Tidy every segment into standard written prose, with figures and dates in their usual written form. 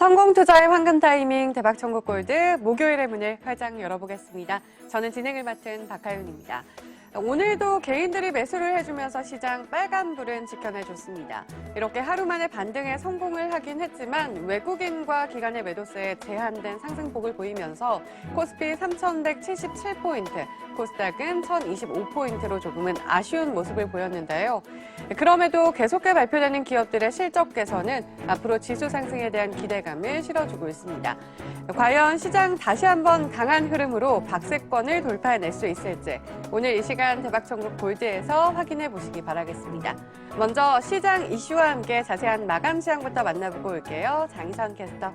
성공 투자의 황금 타이밍 대박 천국 골드 목요일의 문을 활짝 열어보겠습니다. 저는 진행을 맡은 박하윤입니다. 오늘도 개인들이 매수를 해주면서 시장 빨간불은 지켜내줬습니다. 이렇게 하루 만에 반등에 성공을 하긴 했지만 외국인과 기관의 매도세에 제한된 상승폭을 보이면서 코스피 3,177포인트, 코스닥은 1,025포인트로 조금은 아쉬운 모습을 보였는데요. 그럼에도 계속해 발표되는 기업들의 실적 개선은 앞으로 지수 상승에 대한 기대감을 실어주고 있습니다. 과연 시장 다시 한번 강한 흐름으로 박스권을 돌파해낼 수 있을지 오늘 이 시간 대박천국 골드에서 확인해 보시기 바라겠습니다. 먼저 시장 이슈와 함께 자세한 마감 시황부터 만나보고 올게요. 장희선 캐스터.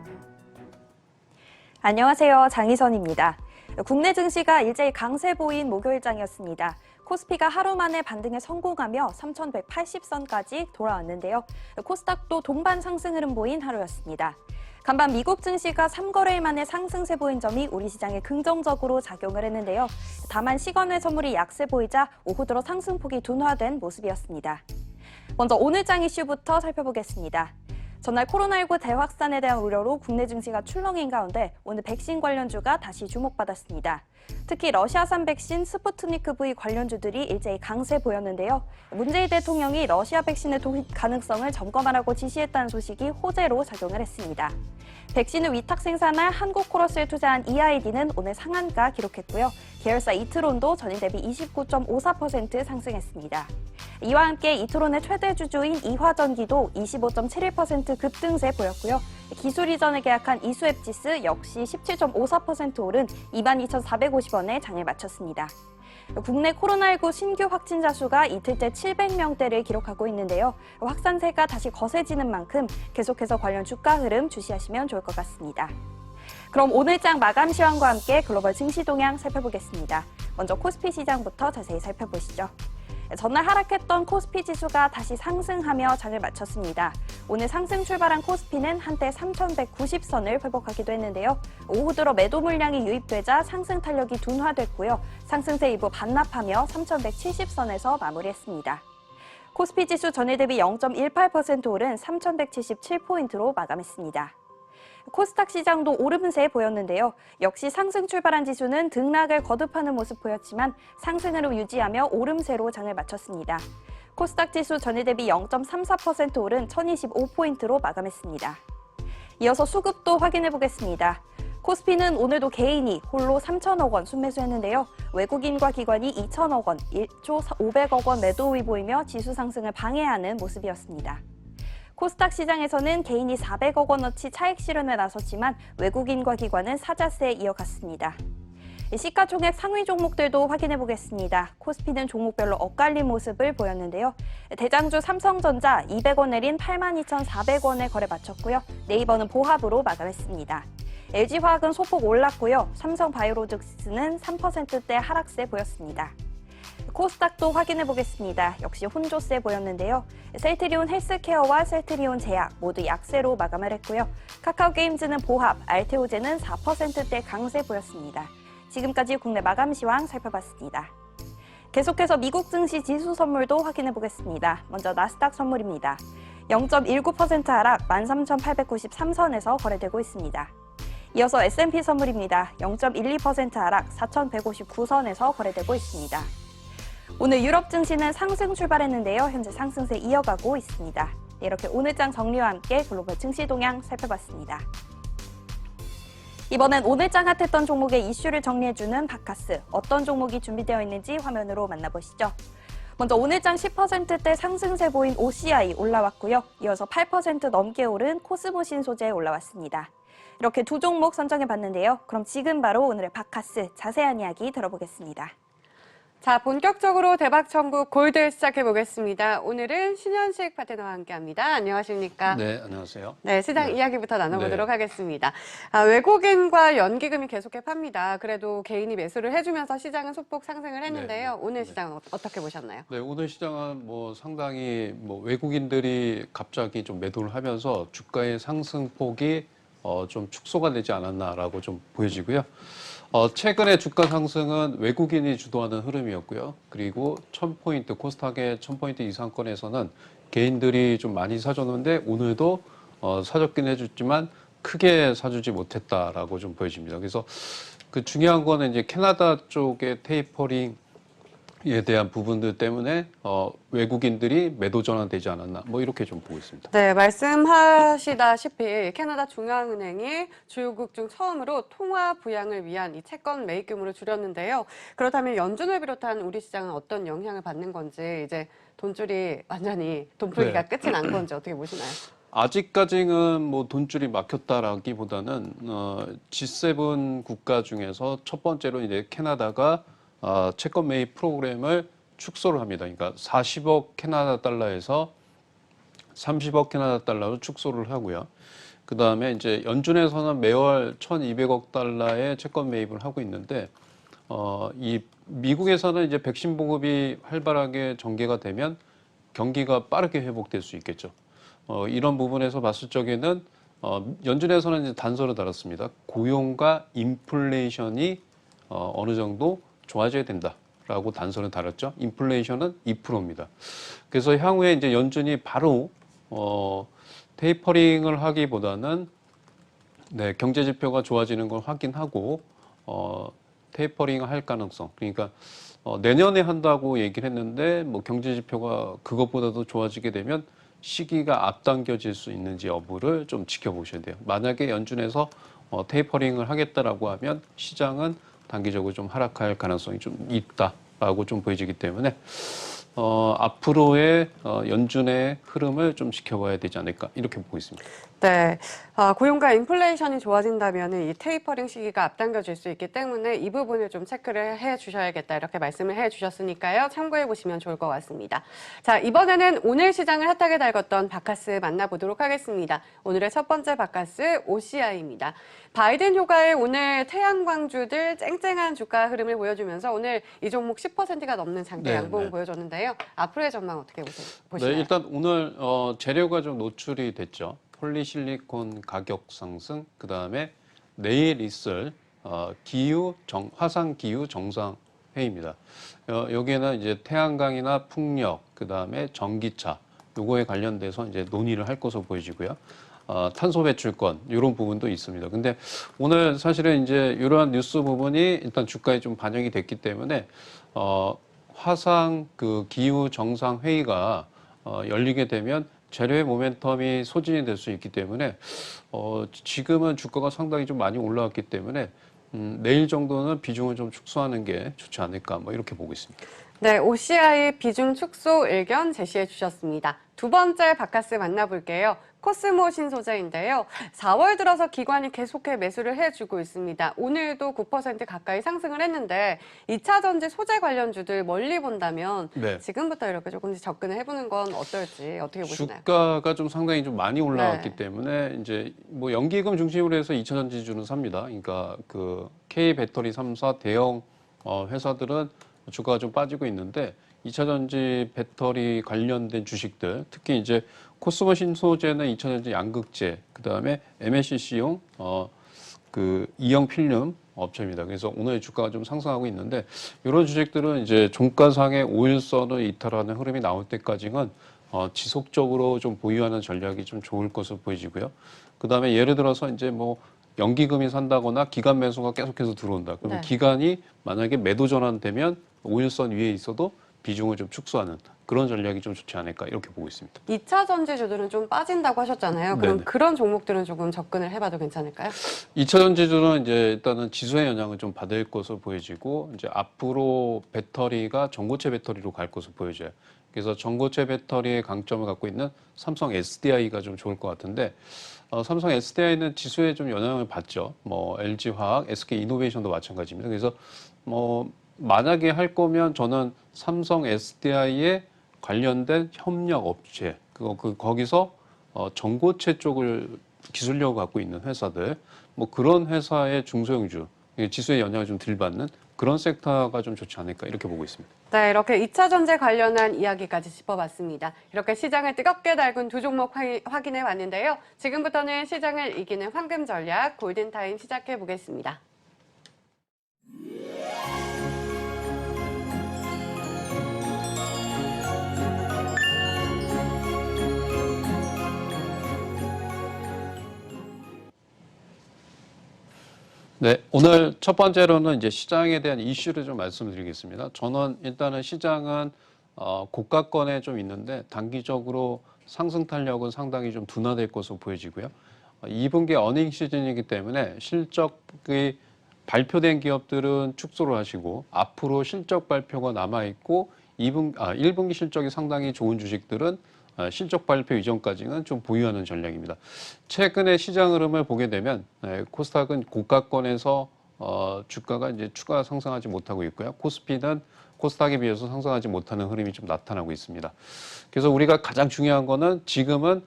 안녕하세요. 장희선입니다. 국내 증시가 일제히 강세 보인 목요일장이었습니다. 코스피가 하루 만에 반등에 성공하며 3,180선까지 돌아왔는데요. 코스닥도 동반 상승 흐름 보인 하루였습니다. 간밤 미국 증시가 3거래일 만에 상승세 보인 점이 우리 시장에 긍정적으로 작용을 했는데요. 다만 시간외 선물이 약세 보이자 오후 들어 상승폭이 둔화된 모습이었습니다. 먼저 오늘장 이슈부터 살펴보겠습니다. 전날 코로나19 대확산에 대한 우려로 국내 증시가 출렁인 가운데 오늘 백신 관련주가 다시 주목받았습니다. 특히 러시아산 백신 스푸트니크 V 관련주들이 일제히 강세 보였는데요. 문재인 대통령이 러시아 백신의 도입 가능성을 점검하라고 지시했다는 소식이 호재로 작용을 했습니다. 백신을 위탁 생산할 한국코러스에 투자한 EID는 오늘 상한가 기록했고요. 계열사 이트론도 전일 대비 29.54% 상승했습니다. 이와 함께 이트론의 최대 주주인 이화전기도 25.71% 급등세 보였고요. 기술 이전에 계약한 이수앱지스 역시 17.54% 오른 22,450원에 장을 마쳤습니다. 국내 코로나19 신규 확진자 수가 이틀째 700명대를 기록하고 있는데요. 확산세가 다시 거세지는 만큼 계속해서 관련 주가 흐름 주시하시면 좋을 것 같습니다. 그럼 오늘장 마감 시황과 함께 글로벌 증시 동향 살펴보겠습니다. 먼저 코스피 시장부터 자세히 살펴보시죠. 전날 하락했던 코스피 지수가 다시 상승하며 장을 마쳤습니다. 오늘 상승 출발한 코스피는 한때 3,190선을 회복하기도 했는데요. 오후 들어 매도 물량이 유입되자 상승 탄력이 둔화됐고요. 상승세 일부 반납하며 3,170선에서 마무리했습니다. 코스피 지수 전일 대비 0.18% 오른 3,177포인트로 마감했습니다. 코스닥 시장도 오름세 보였는데요. 역시 상승 출발한 지수는 등락을 거듭하는 모습 보였지만 상승으로 유지하며 오름세로 장을 마쳤습니다. 코스닥 지수 전일 대비 0.34% 오른 1,025포인트로 마감했습니다. 이어서 수급도 확인해 보겠습니다. 코스피는 오늘도 개인이 홀로 3천억 원 순매수했는데요. 외국인과 기관이 2천억 원, 1조 500억 원 매도이 보이며 지수 상승을 방해하는 모습이었습니다. 코스닥 시장에서는 개인이 400억 원어치 차익 실현에 나섰지만 외국인과 기관은 사자세에 이어갔습니다. 시가총액 상위 종목들도 확인해 보겠습니다. 코스피는 종목별로 엇갈린 모습을 보였는데요. 대장주 삼성전자 200원 내린 82,400원에 거래 마쳤고요. 네이버는 보합으로 마감했습니다. LG화학은 소폭 올랐고요. 삼성바이오로직스는 3%대 하락세 보였습니다. 코스닥도 확인해 보겠습니다. 역시 혼조세 보였는데요. 셀트리온 헬스케어와 셀트리온 제약 모두 약세로 마감을 했고요. 카카오게임즈는 보합, 알테오제는 4%대 강세 보였습니다. 지금까지 국내 마감 시황 살펴봤습니다. 계속해서 미국 증시 지수 선물도 확인해 보겠습니다. 먼저 나스닥 선물입니다. 0.19% 하락 13,893선에서 거래되고 있습니다. 이어서 S&P 선물입니다. 0.12% 하락 4,159선에서 거래되고 있습니다. 오늘 유럽 증시는 상승 출발했는데요. 현재 상승세 이어가고 있습니다. 이렇게 오늘장 정리와 함께 글로벌 증시 동향 살펴봤습니다. 이번엔 오늘장 핫했던 종목의 이슈를 정리해주는 바카스. 어떤 종목이 준비되어 있는지 화면으로 만나보시죠. 먼저 오늘장 10%대 상승세 보인 OCI 올라왔고요. 이어서 8% 넘게 오른 코스모신 소재 올라왔습니다. 이렇게 두 종목 선정해봤는데요. 그럼 지금 바로 오늘의 바카스 자세한 이야기 들어보겠습니다. 자, 본격적으로 대박천국 골드 시작해보겠습니다. 오늘은 신현식 파트너와 함께합니다. 안녕하십니까? 네, 안녕하세요. 네, 시장 이야기부터 나눠보도록 하겠습니다. 외국인과 연기금이 계속해 팝니다. 그래도 개인이 매수를 해주면서 시장은 소폭 상승을 했는데요. 오늘 시장은 어떻게 보셨나요? 네, 오늘 시장은 상당히 외국인들이 갑자기 좀 매도를 하면서 주가의 상승폭이 좀 축소가 되지 않았나라고 좀 보여지고요. 최근에 주가 상승은 외국인이 주도하는 흐름이었고요. 그리고 1000포인트, 코스닥의 1000포인트 이상권에서는 개인들이 좀 많이 사줬는데 오늘도 사줬긴 해줬지만 크게 사주지 못했다라고 좀 보여집니다. 그래서 그 중요한 거는 이제 캐나다 쪽의 테이퍼링 에 대한 부분들 때문에 외국인들이 매도 전환되지 않았나 뭐 이렇게 좀 보고 있습니다. 네, 말씀하시다시피 캐나다 중앙은행이 주요국 중 처음으로 통화 부양을 위한 이 채권 매입 규모를 줄였는데요. 그렇다면 연준을 비롯한 우리 시장은 어떤 영향을 받는 건지 이제 돈줄이 완전히 돈풀기가 끝이 난 건지 어떻게 보시나요? 아직까지는 뭐 돈줄이 막혔다라기보다는 G7 국가 중에서 첫 번째로 이제 캐나다가 채권 매입 프로그램을 축소를 합니다. 그러니까 40억 캐나다 달러에서 30억 캐나다 달러로 축소를 하고요. 그 다음에 이제 연준에서는 매월 1,200억 달러의 채권 매입을 하고 있는데, 이 미국에서는 이제 백신 보급이 활발하게 전개가 되면 경기가 빠르게 회복될 수 있겠죠. 이런 부분에서 봤을 적에는 연준에서는 이제 단서를 달았습니다. 고용과 인플레이션이 어느 정도 좋아져야 된다라고 단서를 달았죠. 인플레이션은 2%입니다. 그래서 향후에 이제 연준이 바로 테이퍼링을 하기보다는 네, 경제 지표가 좋아지는 걸 확인하고 테이퍼링을 할 가능성. 그러니까 내년에 한다고 얘기를 했는데 뭐 경제 지표가 그것보다도 좋아지게 되면 시기가 앞당겨질 수 있는지 여부를 좀 지켜보셔야 돼요. 만약에 연준에서 테이퍼링을 하겠다라고 하면 시장은 단기적으로 좀 하락할 가능성이 좀 있다라고 좀 보여지기 때문에 앞으로의 연준의 흐름을 좀 지켜봐야 되지 않을까 이렇게 보고 있습니다. 네, 고용과 인플레이션이 좋아진다면 이 테이퍼링 시기가 앞당겨질 수 있기 때문에 이 부분을 좀 체크를 해 주셔야겠다 이렇게 말씀을 해 주셨으니까요. 참고해 보시면 좋을 것 같습니다. 자, 이번에는 오늘 시장을 핫하게 달궜던 바카스 만나보도록 하겠습니다. 오늘의 첫 번째 바카스 OCI입니다. 바이든 효과에 오늘 태양광주들 쨍쨍한 주가 흐름을 보여주면서 오늘 이 종목 10%가 넘는 장대 네, 양봉을 네. 보여줬는데요. 앞으로의 전망 어떻게 보시나요? 네, 일단 오늘 재료가 좀 노출이 됐죠. 폴리실리콘 가격 상승, 그 다음에 내일 있을 화상 기후 정상 회의입니다. 여기에는 이제 태양광이나 풍력, 그 다음에 전기차 요거에 관련돼서 이제 논의를 할 것으로 보여지고요. 탄소 배출권 이런 부분도 있습니다. 근데 오늘 사실은 이제 이러한 뉴스 부분이 일단 주가에 좀 반영이 됐기 때문에 화상 그 기후 정상 회의가 열리게 되면 재료의 모멘텀이 소진이 될 수 있기 때문에 지금은 주가가 상당히 좀 많이 올라왔기 때문에 내일 정도는 비중을 좀 축소하는 게 좋지 않을까 뭐 이렇게 보고 있습니다. 네, OCI 비중 축소 의견 제시해 주셨습니다. 두 번째 바카스 만나볼게요. 코스모 신소재인데요. 4월 들어서 기관이 계속해 매수를 해주고 있습니다. 오늘도 9% 가까이 상승을 했는데 2차 전지 소재 관련주들 멀리 본다면 네. 지금부터 이렇게 조금씩 접근을 해보는 건 어떨지 어떻게 보시나요? 주가가 좀 상당히 좀 많이 올라왔기 네. 때문에 이제 뭐 연기금 중심으로 해서 2차 전지주는 삽니다. 그러니까 그 K 배터리 3사 대형 회사들은 주가가 좀 빠지고 있는데 2차 전지 배터리 관련된 주식들, 특히 이제 코스모 신소재는 2차 전지 양극재, 그 다음에 MLCC용 그 이형 필름 업체입니다. 그래서 오늘 주가가 좀 상승하고 있는데 이런 주식들은 이제 종가상의 5일선을 이탈하는 흐름이 나올 때까지는 지속적으로 좀 보유하는 전략이 좀 좋을 것으로 보여지고요. 그 다음에 예를 들어서 이제 뭐 연기금이 산다거나 기간 매수가 계속해서 들어온다. 그러면 네. 기간이 만약에 매도 전환되면 5일선 위에 있어도 비중을 좀 축소하는 그런 전략이 좀 좋지 않을까 이렇게 보고 있습니다. 2차 전지주들은 좀 빠진다고 하셨잖아요. 그럼 네네. 그런 종목들은 조금 접근을 해봐도 괜찮을까요? 2차 전지주는 이제 일단은 지수의 영향을 좀 받을 것으로 보여지고 이제 앞으로 배터리가 전고체 배터리로 갈 것으로 보여져요. 그래서 전고체 배터리의 강점을 갖고 있는 삼성 SDI가 좀 좋을 것 같은데 삼성 SDI는 지수에 좀 영향을 받죠. 뭐 LG화학, SK이노베이션도 마찬가지입니다. 그래서 뭐 만약에 할 거면 저는 삼성 SDI에 관련된 협력 업체 거기서 전고체 쪽을 기술력을 갖고 있는 회사들 뭐 그런 회사의 중소형주 지수의 영향을 좀 덜 받는 그런 섹터가 좀 좋지 않을까 이렇게 보고 있습니다. 네, 이렇게 2차 전지 관련한 이야기까지 짚어봤습니다. 이렇게 시장을 뜨겁게 달군 두 종목 확인해 봤는데요. 지금부터는 시장을 이기는 황금 전략 골든타임 시작해 보겠습니다. 네, 오늘 첫 번째로는 이제 시장에 대한 이슈를 좀 말씀드리겠습니다. 저는 일단은 시장은 고가권에 좀 있는데 단기적으로 상승 탄력은 상당히 좀 둔화될 것으로 보여지고요. 2분기 어닝 시즌이기 때문에 실적이 발표된 기업들은 축소를 하시고 앞으로 실적 발표가 남아 있고 1분기 실적이 상당히 좋은 주식들은 실적 발표 이전까지는 좀 보유하는 전략입니다. 최근에 시장 흐름을 보게 되면 코스닥은 고가권에서 주가가 이제 추가 상승하지 못하고 있고요. 코스피는 코스닥에 비해서 상승하지 못하는 흐름이 좀 나타나고 있습니다. 그래서 우리가 가장 중요한 거는 지금은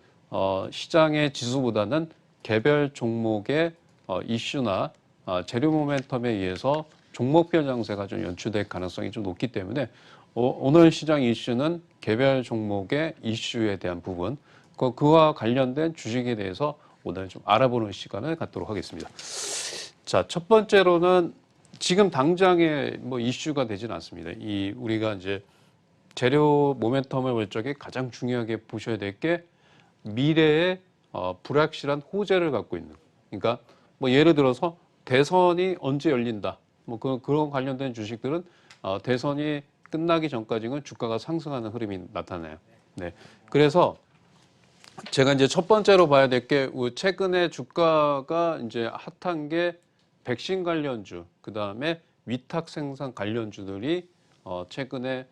시장의 지수보다는 개별 종목의 이슈나 재료 모멘텀에 의해서 종목별 장세가 좀 연출될 가능성이 좀 높기 때문에 오늘 시장 이슈는 개별 종목의 이슈에 대한 부분, 그와 관련된 주식에 대해서 오늘 좀 알아보는 시간을 갖도록 하겠습니다. 자, 첫 번째로는 지금 당장에 뭐 이슈가 되지는 않습니다. 우리가 이제 재료 모멘텀을 볼 적에 가장 중요하게 보셔야 될 게 미래의 불확실한 호재를 갖고 있는. 그러니까 뭐 예를 들어서 대선이 언제 열린다. 뭐 그런 관련된 주식들은 대선이 끝나기 전까지는 주가가 상승하는 흐름이 나타나요. 네. 그래서 제가 이제 첫 번째로 봐야 될 게 최근에 주가가 이제 핫한 게 백신 관련주, 그 다음에 위탁 생산 관련주들이 최근에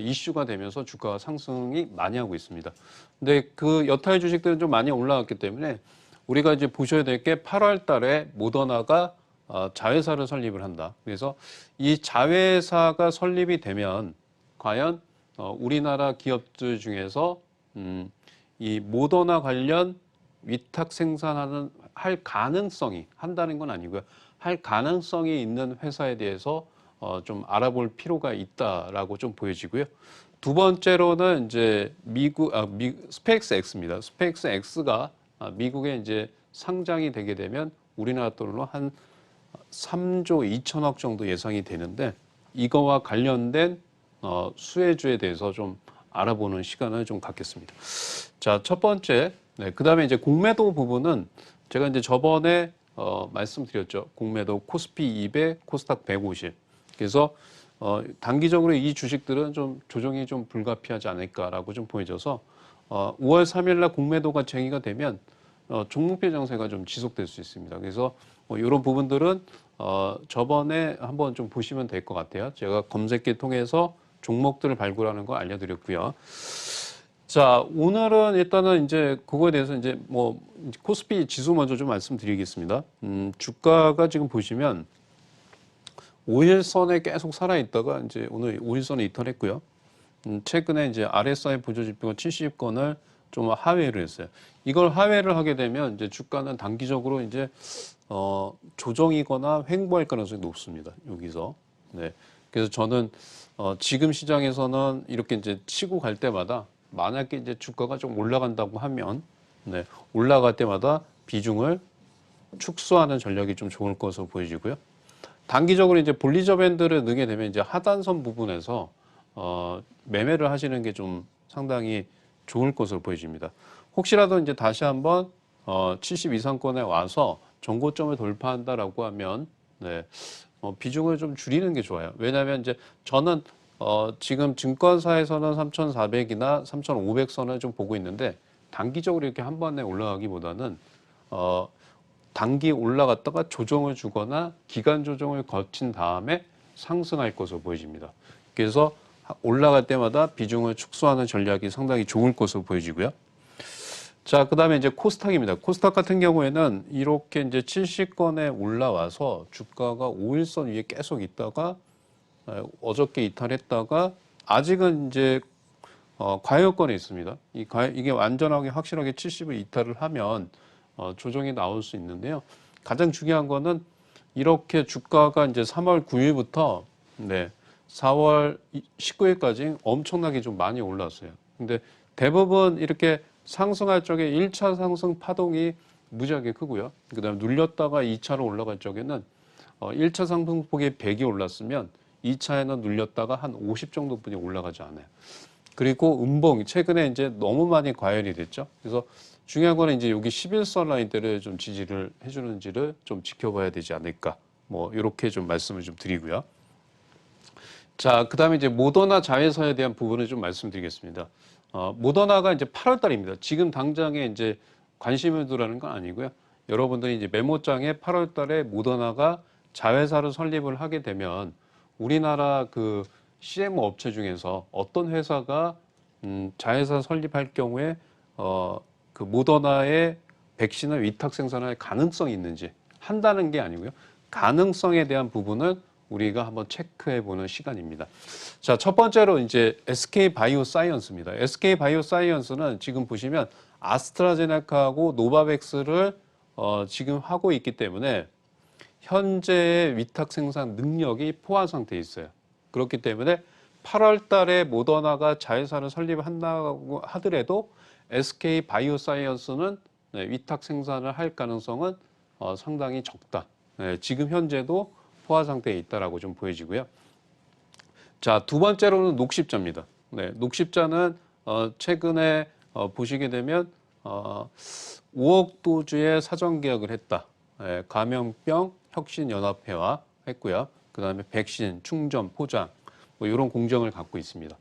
이슈가 되면서 주가 상승이 많이 하고 있습니다. 근데 그 여타의 주식들은 좀 많이 올라왔기 때문에 우리가 이제 보셔야 될 게 8월 달에 모더나가 자회사를 설립을 한다. 그래서 이 자회사가 설립이 되면 과연 우리나라 기업들 중에서 이 모더나 관련 위탁 생산하는 할 가능성이 한다는 건 아니고요. 할 가능성이 있는 회사에 대해서 좀 알아볼 필요가 있다라고 좀 보여지고요. 두 번째로는 이제 스페이스 X입니다. 스페이스 X가 미국에 이제 상장이 되게 되면 우리나라 돈으로 한 3조 2천억 정도 예상이 되는데 이거와 관련된 수혜주에 대해서 좀 알아보는 시간을 좀 갖겠습니다. 자, 첫 번째, 그 다음에 이제 공매도 부분은 제가 이제 저번에 말씀드렸죠. 공매도 코스피 200, 코스닥 150. 그래서 단기적으로 이 주식들은 좀 조정이 좀 불가피하지 않을까라고 좀 보여져서 5월 3일 날 공매도가 쟁의가 되면 종목별 장세가 좀 지속될 수 있습니다. 그래서 이런 부분들은 저번에 한번 좀 보시면 될 것 같아요. 제가 검색기 통해서 종목들을 발굴하는 거 알려드렸고요. 자, 오늘은 일단은 이제 그거에 대해서 이제 뭐 코스피 지수 먼저 좀 말씀드리겠습니다. 주가가 지금 보시면 5일선에 계속 살아있다가 이제 오늘 5일선에 이탈했고요. 최근에 이제 RSI 보조지표가 70건을 좀 하회를 했어요. 이걸 하회를 하게 되면 이제 주가는 단기적으로 이제 조정이거나 횡보할 가능성이 높습니다. 여기서. 네. 그래서 저는 지금 시장에서는 이렇게 이제 치고 갈 때마다 만약에 이제 주가가 좀 올라간다고 하면 네, 올라갈 때마다 비중을 축소하는 전략이 좀 좋을 것으로 보여지고요. 단기적으로 이제 볼리저 밴드를 넣게 되면 이제 하단선 부분에서 매매를 하시는 게 좀 상당히 좋을 것으로 보여집니다. 혹시라도 이제 다시 한번 70 이상권에 와서 전고점을 돌파한다라고 하면 네, 비중을 좀 줄이는 게 좋아요. 왜냐하면 이제 저는 지금 증권사에서는 3,400이나 3,500선을 좀 보고 있는데 단기적으로 이렇게 한 번에 올라가기보다는 단기 올라갔다가 조정을 주거나 기간 조정을 거친 다음에 상승할 것으로 보여집니다. 그래서 올라갈 때마다 비중을 축소하는 전략이 상당히 좋을 것으로 보여지고요. 자, 그 다음에 이제 코스닥입니다. 코스닥 같은 경우에는 이렇게 이제 70건에 올라와서 주가가 5일선 위에 계속 있다가 어저께 이탈했다가 아직은 이제 과열권에 있습니다. 이게 완전하게 확실하게 70을 이탈을 하면 조정이 나올 수 있는데요. 가장 중요한 거는 이렇게 주가가 이제 3월 9일부터 네, 4월 19일까지 엄청나게 좀 많이 올랐어요. 근데 대부분 이렇게 상승할 적에 1차 상승 파동이 무지하게 크고요. 그 다음에 눌렸다가 2차로 올라갈 적에는 1차 상승폭이 100이 올랐으면 2차에는 눌렸다가 한 50 정도뿐이 올라가지 않아요. 그리고 음봉 최근에 이제 너무 많이 과열이 됐죠. 그래서 중요한 거는 이제 여기 11선 라인대를 좀 지지를 해주는지를 좀 지켜봐야 되지 않을까. 뭐 이렇게 좀 말씀을 좀 드리고요. 자, 그다음에 이제 모더나 자회사에 대한 부분을 좀 말씀드리겠습니다. 모더나가 이제 8월 달입니다. 지금 당장에 이제 관심을 두라는 건 아니고요. 여러분들이 이제 메모장에 8월 달에 모더나가 자회사를 설립을 하게 되면 우리나라 그 CMO 업체 중에서 어떤 회사가 자회사 설립할 경우에 그 모더나의 백신을 위탁 생산할 가능성이 있는지 한다는 게 아니고요. 가능성에 대한 부분을 우리가 한번 체크해 보는 시간입니다. 자, 첫 번째로 이제 SK 바이오사이언스입니다. SK 바이오사이언스는 지금 보시면 아스트라제네카하고 노바백스를 지금 하고 있기 때문에 현재의 위탁 생산 능력이 포화 상태에 있어요. 그렇기 때문에 8월 달에 모더나가 자회사를 설립한다고 하더라도 SK 바이오사이언스는 위탁 생산을 할 가능성은 상당히 적다. 지금 현재도 포화 상태에 있다라고 좀 보여지고요. 자, 두 번째로는 녹십자입니다. 녹십자는 최근에 보시게 되면 5억 도주의 사전 계약을 했다. 감염병 혁신연합회와 했고요. 그 다음에 백신, 충전, 포장 뭐 이런 공정을 갖고 있습니다.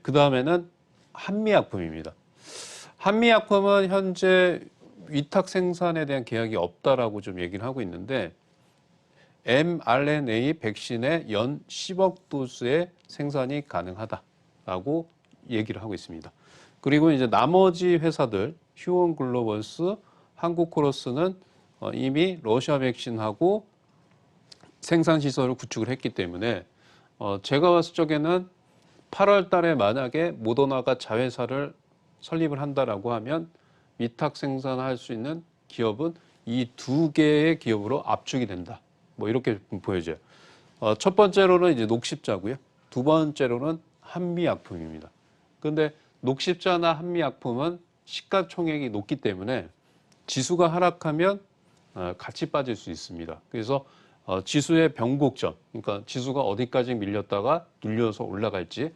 그 다음에는 한미약품입니다. 한미약품은 현재 위탁 생산에 대한 계약이 없다라고 좀 얘기를 하고 있는데 mRNA 백신의 연 10억 도수의 생산이 가능하다라고 얘기를 하고 있습니다. 그리고 이제 나머지 회사들 휴원 글로벌스, 한국코러스는 이미 러시아 백신하고 생산 시설을 구축을 했기 때문에 제가 봤을 적에는 8월 달에 만약에 모더나가 자회사를 설립을 한다라고 하면 위탁 생산할 수 있는 기업은 이 두 개의 기업으로 압축이 된다. 뭐 이렇게 보여져요. 첫 번째로는 이제 녹십자고요. 두 번째로는 한미약품입니다. 그런데 녹십자나 한미약품은 시가총액이 높기 때문에 지수가 하락하면 같이 빠질 수 있습니다. 그래서 지수의 변곡점, 그러니까 지수가 어디까지 밀렸다가 눌려서 올라갈지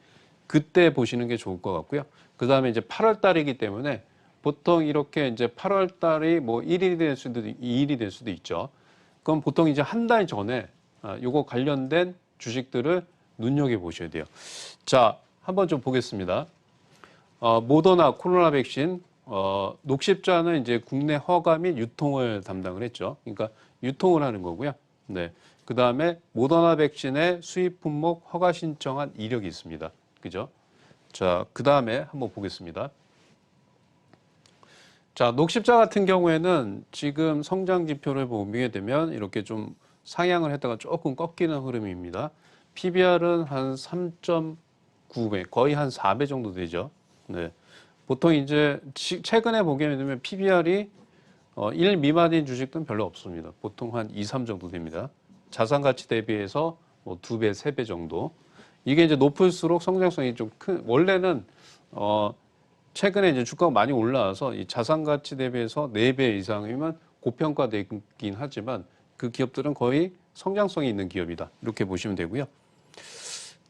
그때 보시는 게 좋을 것 같고요. 그 다음에 이제 8월 달이기 때문에 보통 이렇게 이제 8월 달이 뭐 1일이 될 수도 2일이 될 수도 있죠. 그럼 보통 이제 한 달 전에 요거 관련된 주식들을 눈여겨 보셔야 돼요. 자, 한번 좀 보겠습니다. 모더나 코로나 백신, 녹십자는 이제 국내 허가 및 유통을 담당을 했죠. 그러니까 유통을 하는 거고요. 네. 그 다음에 모더나 백신의 수입 품목 허가 신청한 이력이 있습니다. 그죠? 자, 그 다음에 한번 보겠습니다. 자, 녹십자 같은 경우에는 지금 성장 지표를 보게 되면 이렇게 좀 상향을 했다가 조금 꺾이는 흐름입니다. PBR은 한 3.9배, 거의 한 4배 정도 되죠. 네. 보통 이제 최근에 보게 되면 PBR이 1 미만인 주식들은 별로 없습니다. 보통 한 2, 3 정도 됩니다. 자산 가치 대비해서 뭐 2배, 3배 정도. 이게 이제 높을수록 성장성이 좀 큰, 원래는 최근에 이제 주가가 많이 올라와서 이 자산 가치 대비해서 4배 이상이면 고평가되긴 하지만 그 기업들은 거의 성장성이 있는 기업이다. 이렇게 보시면 되고요.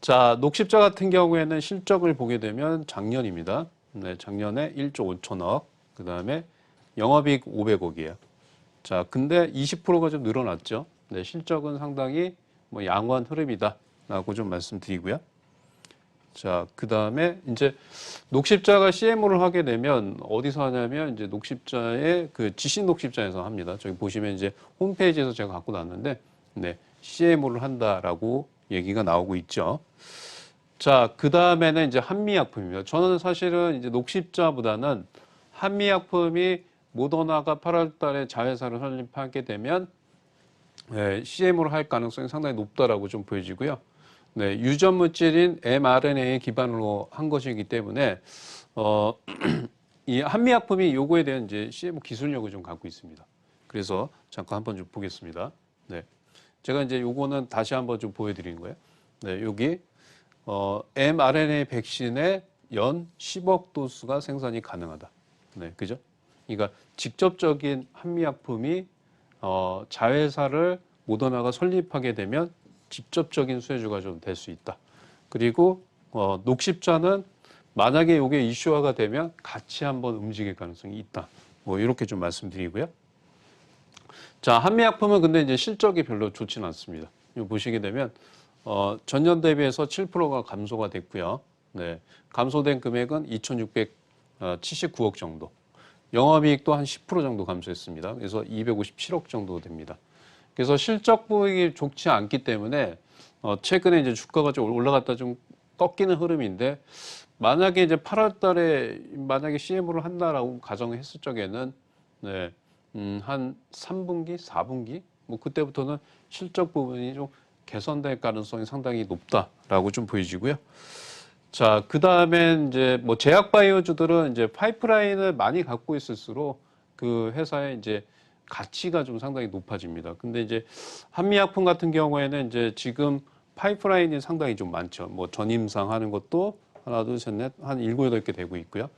자, 녹십자 같은 경우에는 실적을 보게 되면 작년입니다. 네, 작년에 1조 5천억, 그 다음에 영업이익 500억이에요. 자, 근데 20%가 좀 늘어났죠. 네, 실적은 상당히 뭐 양호한 흐름이다라고 좀 말씀드리고요. 자, 그 다음에 이제 녹십자가 CMO를 하게 되면 어디서 하냐면 이제 녹십자의 그 지신 녹십자에서 합니다. 저기 보시면 이제 홈페이지에서 제가 갖고 놨는데, 네, CMO를 한다라고 얘기가 나오고 있죠. 자, 그 다음에는 이제 한미약품입니다. 저는 사실은 이제 녹십자보다는 한미약품이 모더나가 8월 달에 자회사를 설립하게 되면 CMO를 할 가능성이 상당히 높다라고 좀 보여지고요. 네, 유전 물질인 mRNA 기반으로 한 것이기 때문에 이 한미약품이 요거에 대한 이제 CMO 기술력을 좀 갖고 있습니다. 그래서 잠깐 한번 좀 보겠습니다. 네, 제가 이제 요거는 다시 한번 좀 보여드리는 거예요. 네, 여기 mRNA 백신의 연 10억 도수가 생산이 가능하다. 네, 그죠? 그러니까 직접적인 한미약품이 자회사를 모더나가 설립하게 되면 직접적인 수혜주가 좀 될 수 있다. 그리고 녹십자는 만약에 이게 이슈화가 되면 같이 한번 움직일 가능성이 있다. 뭐 이렇게 좀 말씀드리고요. 자, 한미약품은 근데 이제 실적이 별로 좋지는 않습니다. 이거 보시게 되면 전년 대비해서 7%가 감소가 됐고요. 네, 감소된 금액은 2,679억 정도. 영업이익도 한 10% 정도 감소했습니다. 그래서 257억 정도 됩니다. 그래서 실적 보이기 좋지 않기 때문에 최근에 이제 주가가 좀 올라갔다 좀 꺾이는 흐름인데 만약에 이제 8월 달에 만약에 CM으로 한다라고 가정했을 적에는 네, 한 3분기, 4분기 뭐 그때부터는 실적 부분이 좀 개선될 가능성이 상당히 높다라고 좀 보여지고요. 자, 그다음에 이제 뭐 제약 바이오주들은 이제 파이프라인을 많이 갖고 있을수록 그 회사의 이제 가치가 좀 상당히 높아집니다. 근데 이제 한미약품 같은 경우에는 이제 지금 파이프라인이 상당히 좀 많죠. 뭐 전임상 하는 것도 하나, 둘, 셋, 넷, 한 7, 8개 되고 있고요.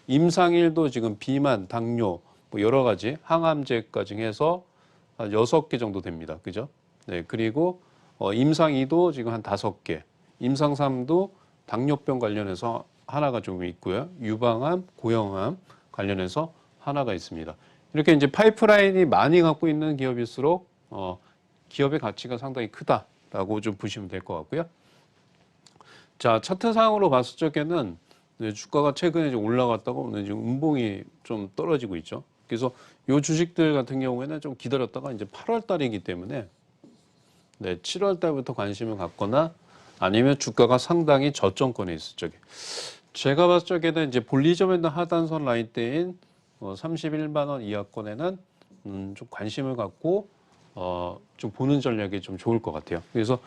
임상일도 지금 비만, 당뇨, 뭐 여러 가지 항암제까지 해서 한 6개 정도 됩니다. 그죠? 네. 그리고 임상2도 지금 한 5개, 임상3도 당뇨병 관련해서 하나가 좀 있고요. 유방암, 고형암 관련해서 하나가 있습니다. 이렇게 이제 파이프라인이 많이 갖고 있는 기업일수록 기업의 가치가 상당히 크다라고 좀 보시면 될 것 같고요. 자, 차트상으로 봤을 적에는 주가가 최근에 좀 올라갔다가 오늘 지금 음봉이 좀 떨어지고 있죠. 그래서 이 주식들 같은 경우에는 좀 기다렸다가 이제 8월 달이기 때문에 네, 7월 달부터 관심을 갖거나 아니면 주가가 상당히 저점권에 있을 적에 제가 봤을 적에는 이제 볼리저밴드 하단선 라인대인 31만 원 이하권에는 좀 관심을 갖고 좀 보는 전략이 좀 좋을 것 같아요. 그래서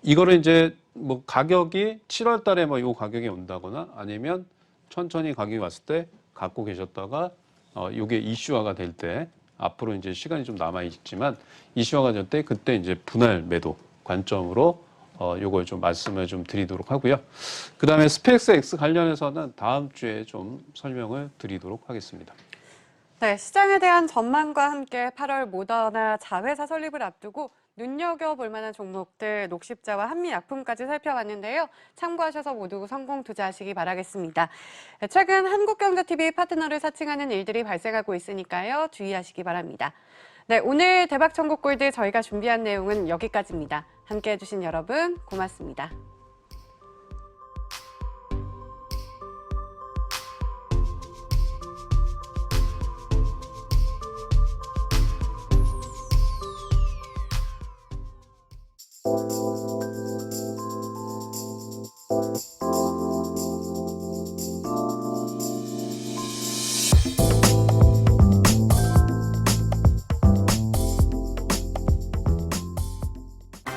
이거를 이제 뭐 가격이 7월 달에 뭐 요 가격이 온다거나 아니면 천천히 가격이 왔을 때 갖고 계셨다가 요게 이슈화가 될 때 앞으로 이제 시간이 좀 남아 있지만 이슈화가 될 때 그때 이제 분할 매도 관점으로 요걸 좀 말씀을 좀 드리도록 하고요. 그다음에 스페이스 X 관련해서는 다음 주에 좀 설명을 드리도록 하겠습니다. 네, 시장에 대한 전망과 함께 8월 모더나 자회사 설립을 앞두고 눈여겨볼 만한 종목들 녹십자와 한미약품까지 살펴봤는데요. 참고하셔서 모두 성공 투자하시기 바라겠습니다. 최근 한국경제TV 파트너를 사칭하는 일들이 발생하고 있으니까요. 주의하시기 바랍니다. 네, 오늘 대박천국골드 저희가 준비한 내용은 여기까지입니다. 함께해 주신 여러분 고맙습니다.